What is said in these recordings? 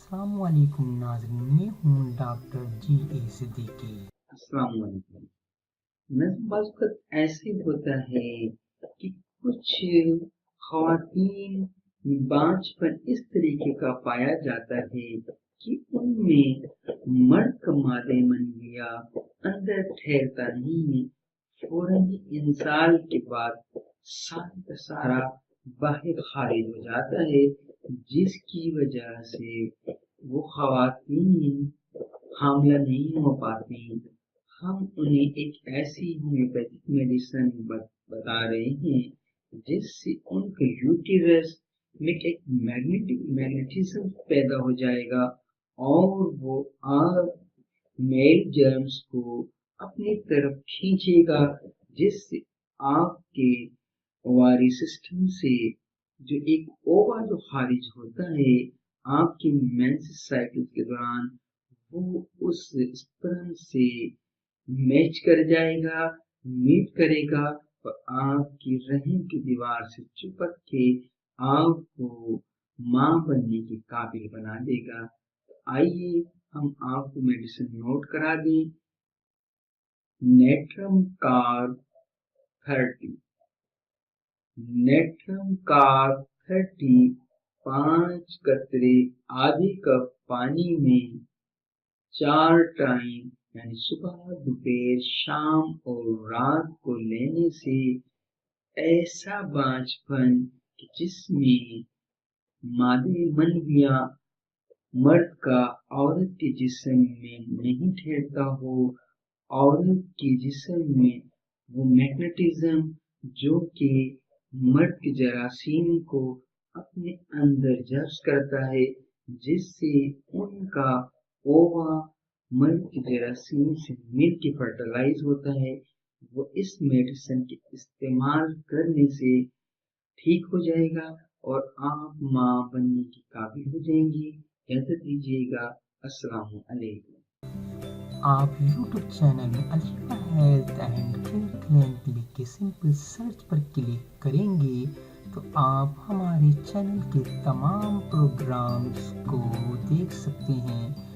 अस्सलाम वालेकुम नाज़रीन, मैं हूँ डॉक्टर जी.ए. सिद्दीकी। अस्सलाम वालेकुम। नज़्म बाज़ वक़्त ऐसे होता है कि कुछ ख़वातीन बांझपन इस तरीके का पाया जाता है कि उनमें मर्द का मादे मंविया अंदर ठहरता नहीं है, फौरन ही इंसाल के बाद सारा का सारा बाहर खारिज हो जाता है, जिसकी वजह से वो ख़वातीन हामला नहीं हो पाती। हम उन्हें एक ऐसी होम्योपैथिक मेडिसिन बता रहे हैं जिससे उनके यूटेरस में एक मैग्नेटिज्म पैदा हो जाएगा और वो मेल जर्म्स को अपनी तरफ खींचेगा, जिससे आपके ओवारी सिस्टम से जो एक ओवा जो खारिज होता है आपके मेंसेस साइकिल के दौरान, वो उस स्पर्म से मैच कर जाएगा, मीट करेगा और आपकी रहम की दीवार से चिपक के आपको मां बनने के काबिल बना देगा। तो आइए हम आपको मेडिसिन नोट करा दें। नेट्रम कार्ब 30, नेट्रम कार्ब 30 5 कतरे आधे कप पानी में 4 टाइम यानी सुबह, दोपहर, शाम और रात को लेने से ऐसा बांझपन कि जिसमें मादे मनविया मर्द का औरत के जिस्म में नहीं ठहरता हो, औरत के जिस्म में वो मैग्नेटिज्म जो कि मर्द के जरासीम को अपने अंदर जब्त करता है, जिससे उनका ओवा मर्द के जरासीम से मिलकर फर्टिलाइज होता है। वो इस मेडिसिन के इस्तेमाल करने से ठीक हो जाएगा और आप मां बनने के काबिल हो जाएंगी। इजाज़त दीजिएगा। अस्सलाम वालेकुम। आप यूट्यूब चैनल में Alifa health and care clinic लिख के सिंपल सर्च पर क्लिक करेंगे तो आप हमारे चैनल के तमाम प्रोग्राम्स को देख सकते हैं।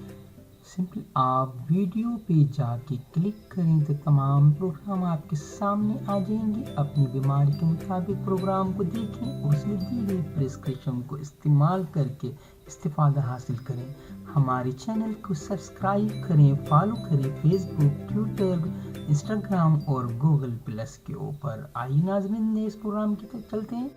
सिंपल आप वीडियो पे जाके क्लिक करें तो तमाम प्रोग्राम आपके सामने आ जाएंगे। अपनी बीमारी के मुताबिक प्रोग्राम को देखें और उसमें दी गई प्रिस्क्रिप्शन को इस्तेमाल करके इस्तिफादा हासिल करें। हमारे चैनल को सब्सक्राइब करें, फॉलो करें फेसबुक, ट्विटर, इंस्टाग्राम और गूगल प्लस के ऊपर। आइए नाज़रीन इस प्रोग्राम की तरफ चलते हैं।